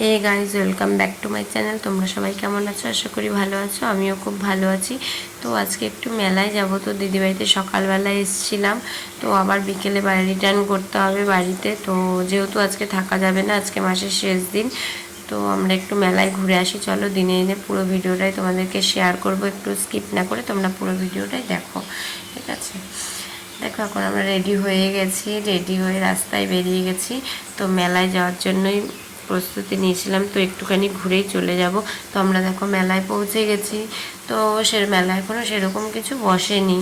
A guys welcome back to my channel. তোমরা সবাই কেমন আছো? আশা করি ভালো আছো। আমিও খুব ভালো আছি। তো আজকে একটু মেলায় যাব, তো দিদিবাড়িতে সকালবেলায় এসেছিলাম, তো আবার বিকেলে বাড়ি রিটার্ন করতে হবে বাড়িতে। তো যেহেতু আজকে থাকা যাবে না, আজকে মাসের শেষ দিন, তো আমরা একটু মেলায় ঘুরে আসি। চলো দিনে দিনে পুরো ভিডিওটাই তোমাদেরকে শেয়ার করব, একটু স্কিপ না করে তোমরা পুরো ভিডিওটাই দেখো, ঠিক আছে? দেখো এখন আমরা রেডি হয়ে গেছি, রেডি হয়ে রাস্তায় বেরিয়ে গেছি। তো মেলায় যাওয়ার জন্যই প্রস্তুতি নিয়েছিলাম, তো একটুখানি ঘুরেই চলে যাব। তো আমরা দেখো মেলায় পৌঁছে গেছি। তো মেলা এখনও সেরকম কিছু বসেনি,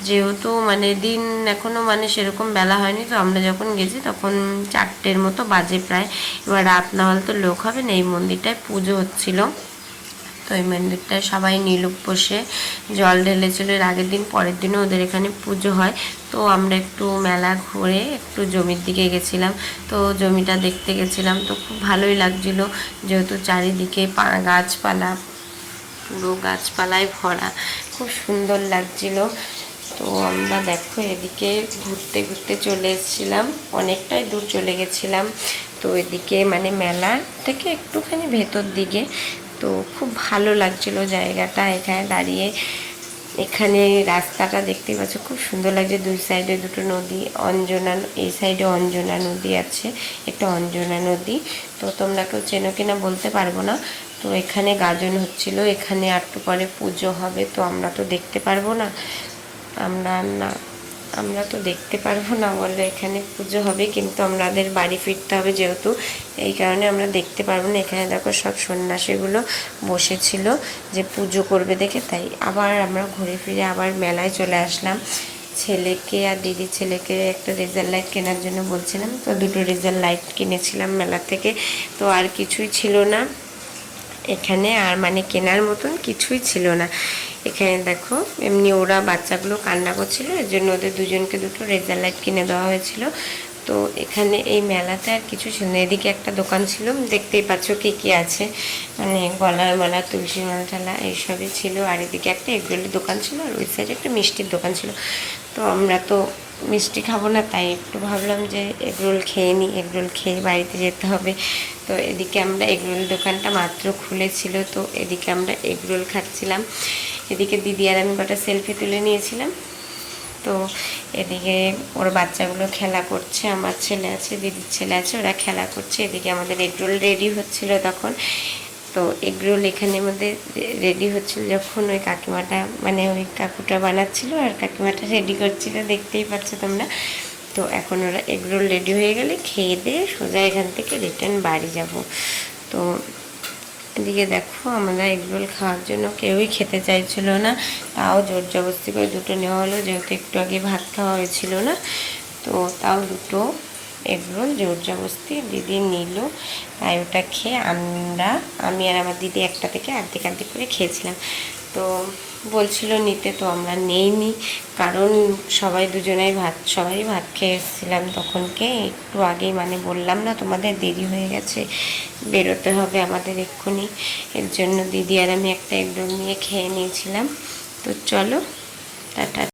যেহেতু মানে দিন এখনও মানে সেরকম বেলা হয়নি। তো আমরা যখন গেছি তখন 4টের মতো বাজে প্রায়। এবার রাত না হলে তো লোক হবে না। এই মন্দিরটায় পুজো হচ্ছিল, তো এই মন্দিরটায় সবাই নীলুপ বসে জল ঢেলেছিল এর আগের দিন, পরের দিনও ওদের এখানে পুজো হয়। তো আমরা একটু মেলা ঘুরে একটু জমির দিকে গেছিলাম, তো জমিটা দেখতে গেছিলাম। তো খুব ভালোই লাগছিল, যেহেতু চারিদিকে গাছপালা, পুরো গাছপালায় ভরা, খুব সুন্দর লাগছিল। তো আমরা দেখো এদিকে ঘুরতে ঘুরতে চলে এসেছিলাম, অনেকটাই দূর চলে গেছিলাম। তো এদিকে মানে মেলার থেকে একটুখানি ভেতর দিকে, তো খুব ভালো লাগছিল জায়গাটা এখানে দাঁড়িয়ে। এখানে রাস্তাটা দেখতেই পাচ্ছ, খুব সুন্দর লাগছে। দুই সাইডে দুটো নদী, অঞ্জনা, এই সাইডে অঞ্জনা নদী আছে, একটা অঞ্জনা নদী। তো তোমরা কেউ চেনো কিনা বলতে পারবো না। তো এখানে গাজন হচ্ছিল, এখানে একটু পরে পুজো হবে। তো আমরা তো দেখতে পারবো না, আমরা তো দেখতে পারবো না, বললে এখানে পুজো হবে কিন্তু আমাদের বাড়ি ফিরতে হবে, যেহেতু এই কারণে আমরা দেখতে পারবো না। এখানে দেখো সব সন্ন্যাসীগুলো বসেছিল যে পুজো করবে দেখে, তাই আবার আমরা ঘুরে ফিরে আবার মেলায় চলে আসলাম। ছেলেকে আর দিদির ছেলেকে একটা রেজার লাইট কেনার জন্য বলছিলাম, তো দুটো রেজার লাইট কিনেছিলাম মেলা থেকে। তো আর কিছুই ছিল না এখানে, আর মানে কেনার মতন কিছুই ছিল না এখানে। দেখো এমনি ওরা বাচ্চাগুলো কান্না করছিল, এর জন্য ওদের দুজনকে দুটো রেজার লাইট কিনে দেওয়া হয়েছিল। তো এখানে এই মেলাতে আর কিছু ছিল না। এদিকে একটা দোকান ছিল, দেখতেই পাচ্ছ কী কী আছে, মানে গলার মালা, তুলসী মালা টালা এইসবই ছিল। আর এদিকে একটা এগরোলের দোকান ছিল, আর ওই সাইডে একটা মিষ্টির দোকান ছিল। তো আমরা তো মিষ্টি খাবো না, তাই একটু ভাবলাম যে এগরোল খেয়ে নিই, এগরোল খেয়ে বাড়িতে যেতে হবে। তো এদিকে আমরা এগরোল দোকানটা মাত্র খুলেছিল, তো এদিকে আমরা এগরোল খাচ্ছিলাম। এদিকে দিদি আর আমি কটা সেলফি তুলে নিয়েছিলাম। তো এদিকে ওর বাচ্চাগুলো খেলা করছে, আমার ছেলে আছে, দিদির ছেলে আছে, ওরা খেলা করছে। এদিকে আমাদের এগরোল রেডি হচ্ছিল তখন। তো এগরোল এখানে মধ্যে রেডি হচ্ছিল যখন ওই কাকিমাটা, মানে ওই কাকুটা বানাচ্ছিল আর কাকিমাটা রেডি করছিল, দেখতেই পাচ্ছ তোমরা। তো এখন ওরা এগরোল রেডি হয়ে গেলে খেয়ে দিয়ে সোজা এখান থেকে রিটার্ন বাড়ি যাব। তো এদিকে দেখো আমরা এগরোল খাওয়ার জন্য কেউই খেতে চাইছিল না, তাও জোর জবরদস্তি করে দুটো নেওয়া হলো, যেহেতু একটু আগে ভাত খাওয়া হয়েছিল না। তো তাও দুটো এগরোল জোর জবরদস্তি দিদি নিল, তাই ওটা খেয়ে আমি আর আমার দিদি একটা থেকে আর্ধেক আর্ধেক করে খেয়েছিলাম। তো বলছিল নিতে, তো আমরা নেইনি, কারণ সবাই ভাত খেয়ে এসেছিলাম তখনকে একটু আগেই, মানে বললাম না তোমাদের দেরি হয়ে গেছে, বেরোতে হবে আমাদের এক্ষুনি। এর জন্য দিদি আর আমি একটা এগরোল নিয়ে খেয়ে নিয়েছিলাম। তো চলো টাটা।